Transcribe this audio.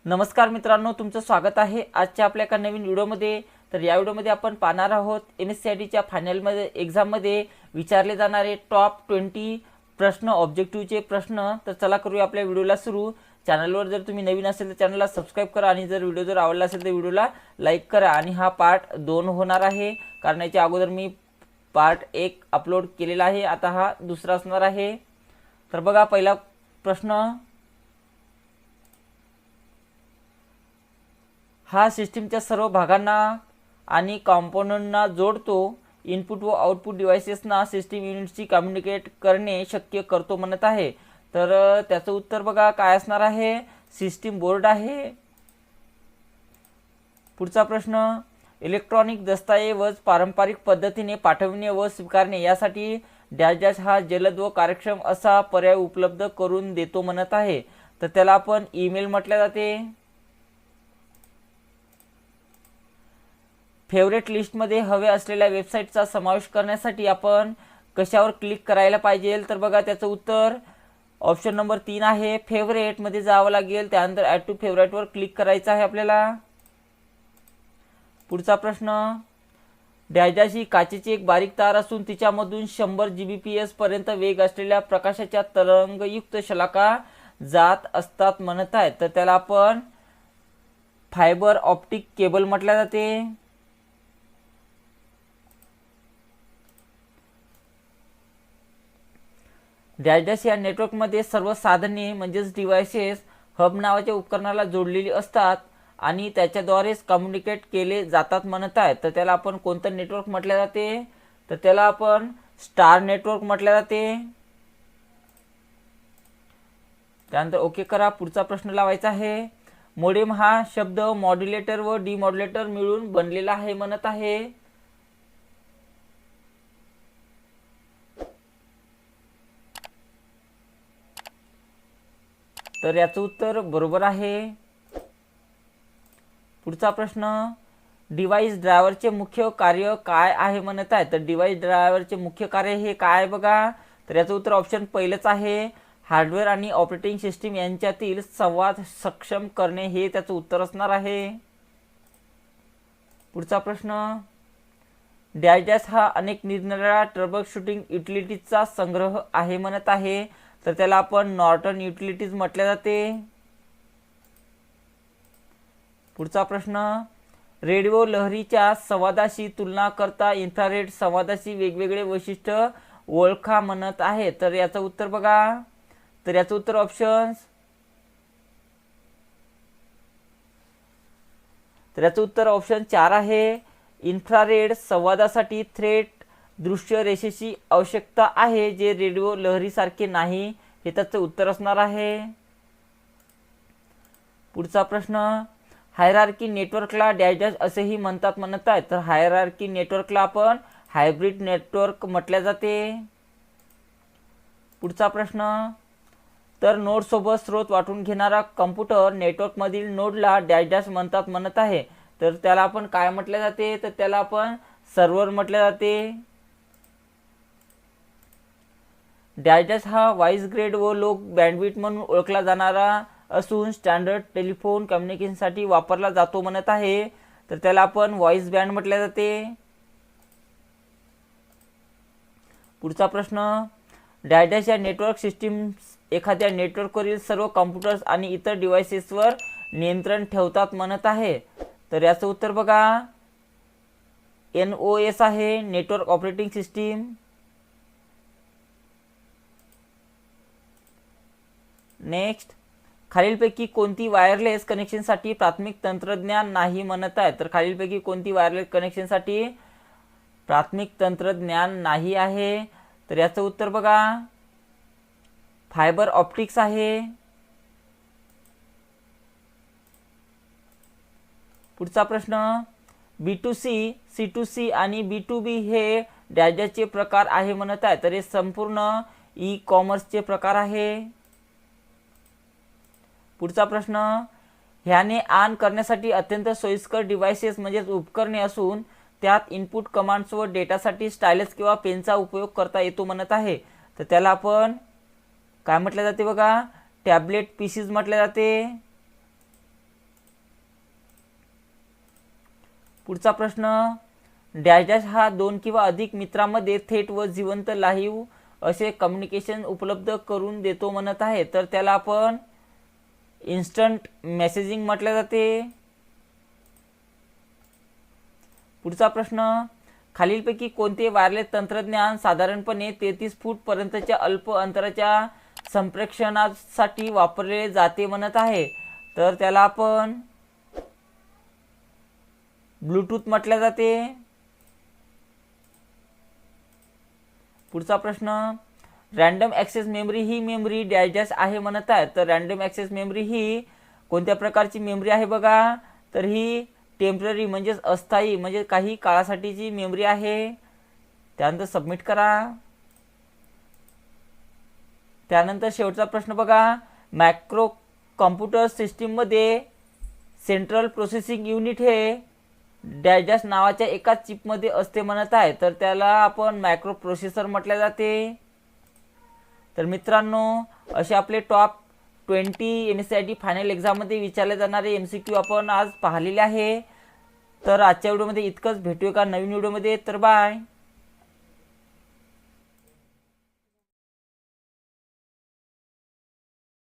नमस्कार मित्रांनो, तुमचं स्वागत आहे आजच्या आपल्या एका नवीन व्हिडिओमध्ये। तर या व्हिडिओमध्ये आपण पाहणार आहोत MSCITच्या फायनलमध्ये एक्झाममध्ये विचारले जाणारे टॉप 20 प्रश्न, ऑब्जेक्टिव्हचे प्रश्न। तर चला करूया आपल्या व्हिडिओला सुरू। चॅनलवर जर तुम्ही नवीन असेल तर चॅनलला सबस्क्राइब करा आणि जर व्हिडिओ जर आवडला असेल तर व्हिडिओला लाईक करा। आणि हा पार्ट 2 होणार आहे, कारण याच्या अगोदर मी पार्ट 1 अपलोड केलेला आहे, आता हा दुसरा असणार आहे। तर बघा, पहिला प्रश्न, हा सिस्टीमच्या सर्व भागांना आणि कॉम्पोनंटना जोडतो। इनपुट व आउटपुट डिव्हाइसेसना सिस्टीम युनिटशी कम्युनिकेट करणे शक्य करतो म्हणत आहे। तर त्याचं उत्तर बघा काय असणार आहे, सिस्टीम बोर्ड आहे। पुढचा प्रश्न, इलेक्ट्रॉनिक दस्तऐवज पारंपरिक पद्धतीने पाठवणे व स्वीकारणे यासाठी डॅश डॅश हा जलद व कार्यक्षम असा पर्याय उपलब्ध करून देतो म्हणत आहे। तर त्याला आपण ईमेल म्हटले जाते। फेवरेट लिस्टमध्ये हवे असलेल्या वेबसाईटचा समावेश करण्यासाठी आपण कशावर क्लिक करायला पाहिजे? तर बघा त्याचं उत्तर ऑप्शन नंबर 3 आहे, फेवरेटमध्ये जावं लागेल, त्यानंतर ॲड टू फेवरेटवर क्लिक करायचं आहे आपल्याला। पुढचा प्रश्न, डॅश डॅश ही काचेची एक बारीक तार असून तिच्यामधून 100 Gbps पर्यंत वेग असलेल्या प्रकाशाच्या तरंगयुक्त शलाका जात असतात म्हणत आहे। तर त्याला आपण फायबर ऑप्टिक केबल म्हटले जाते। डॅश डॅश या नेटवर्कमध्ये सर्व साधने म्हणजेच डिव्हाइसेस हब नावाच्या उपकरणाला जोडलेली असतात आणि त्याच्याद्वारेच कम्युनिकेट केले जातात म्हणत आहे। तर त्याला आपण कोणतं नेटवर्क म्हटले जाते? तर त्याला आपण स्टार नेटवर्क म्हटले जाते। त्यानंतर ओके करा। पुढचा प्रश्न लावायचा आहे, मोडेम हा शब्द मॉड्युलेटर व डिमॉड्युलेटर मिळून बनलेला आहे म्हणत आहे। तर याचं उत्तर बरोबर आहे। पुढचा प्रश्न, डिव्हाइस ड्रायव्हरचे मुख्य कार्य काय आहे म्हणत आहे? तर डिव्हाइस ड्रायव्हरचे मुख्य कार्य हे काय बघा? तर याचं उत्तर ऑप्शन पहिलंच आहे, हार्डवेअर आणि ऑपरेटिंग सिस्टीम यांच्यातील संवाद सक्षम करणे हे त्याचं उत्तर असणार आहे। पुढचा प्रश्न, डॅश डॅश हा अनेक निरनिराळ्या ट्रबल शूटिंग युटिलिटीजचा संग्रह आहे म्हणत आहे। तर त्याला आपण नॉर्टन युटिलिटीज म्हटले जाते। पुढचा प्रश्न, रेडिओ लहरीच्या संवादाशी तुलना करता इन्फ्रारेड संवादाशी वेगवेगळे वैशिष्ट्य ओळखा म्हणत आहे। तर याचं उत्तर बघा, तर याचं उत्तर ऑप्शन 4 आहे। इन्फ्रारेड संवादासाठी थेट दृश्य रेषेची आवश्यकता आहे, जे रेडिओ लहरीसारखे नाही, हे त्याचं उत्तर असणार आहे। पुढचा प्रश्न, हायरार्की नेटवर्कला डॅश डॅश असेही म्हणतात म्हणत आहे। तर हायरार्की नेटवर्कला आपण हायब्रिड नेटवर्क म्हटले जाते। पुढचा प्रश्न, तर नोडसोबत स्रोत वाटून घेणारा कम्प्युटर नेटवर्कमधील नोडला डॅश डॅश म्हणतात म्हणत आहे। तर त्याला आपण काय म्हटले जाते? तर त्याला आपण सर्व्हर म्हटले जाते। डॅश डॅश हा व्हॉइस ग्रेड व लो बँडविड्थ म्हणून ओळखला जाणारा असून स्टँडर्ड टेलिफोन कम्युनिकेशनसाठी वापरला जातो म्हणत आहे। तर त्याला आपण व्हॉइस बँड म्हटले जाते। पुढचा प्रश्न, डॅश डॅश या नेटवर्क सिस्टीम एखाद्या नेटवर्कवरील सर्व कॉम्प्युटर्स आणि इतर डिव्हाइसेसवर नियंत्रण ठेवतात म्हणत आहे। तर याचं उत्तर बघा, NOS आहे, नेटवर्क ऑपरेटिंग सिस्टीम। नेक्स्ट, खालीलपैकी कोणती वायरलेस कनेक्शनसाठी प्राथमिक तंत्रज्ञान नाही म्हणत आहे? तर खालीलपैकी कोणती वायरलेस कनेक्शनसाठी प्राथमिक तंत्रज्ञान नाही आहे? तर याचं उत्तर बघा, फायबर ऑप्टिक्स आहे। पुढचा प्रश्न, B2C, C2C आणि B2B हे डॅश डॅशचे प्रकार आहे म्हणत आहे। तर हे संपूर्ण ई कॉमर्सचे प्रकार आहे। पुढचा प्रश्न, ह्याने ऑन करण्यासाठी अत्यंत सोयीस्कर डिव्हाइसेस म्हणजेच उपकरणे असून त्यात इनपुट कमांड्स व डेटासाठी स्टायलस किंवा पेनचा उपयोग करता येतो म्हणत आहे। तर त्याला आपण काय म्हटले जाते बघा, टॅबलेट पीसीज म्हटले जाते। पुढचा प्रश्न, डॅश डॅश हा 2 किंवा अधिक मित्रांमध्ये थेट व जिवंत लाईव्ह असे कम्युनिकेशन उपलब्ध करून देतो म्हणत आहे, तर त्याला आपण इन्स्टंट मेसेजिंग म्हटले जाते. पुढचा प्रश्न, खालीलपैकी कोणते वायरलेस तंत्रज्ञान साधारणपणे 33 फूट पर्यंतच्या अल्प अंतराच्या संप्रेषणासाठी वापरले जाते म्हणत आहे, तर त्याला आपण ब्लूटूथ म्हटले जाते. पुढचा प्रश्न, रँडम ॲक्सेस मेमरी ही मेमरी डॅश डॅश आहे म्हणत आहे, तर रँडम ॲक्सेस मेमरी ही कोणत्या प्रकारची मेमरी आहे बघा, तर ही टेम्पररी म्हणजेच अस्थायी म्हणजे काही काळासाठीची मेमरी आहे. त्यानंतर सबमिट करा. त्यानंतर शेवटचा प्रश्न बघा, मॅक्रो कॉम्प्युटर सिस्टीममध्ये सेंट्रल प्रोसेसिंग युनिट हे डॅश डॅश नावाच्या एकाच चिपमध्ये असते म्हणत आहे, तर त्याला आपण मायक्रो प्रोसेसर म्हटले जाते. तर मित्रांनो, असे आपले टॉप 20 NSCERT फायनल एक्झाममध्ये विचारले जाणारे MCQ आपण आज पाहिलेले आहे. तर आजच्या व्हिडिओमध्ये इतकंच. भेटूया का नवीन व्हिडिओमध्ये. तर बाय.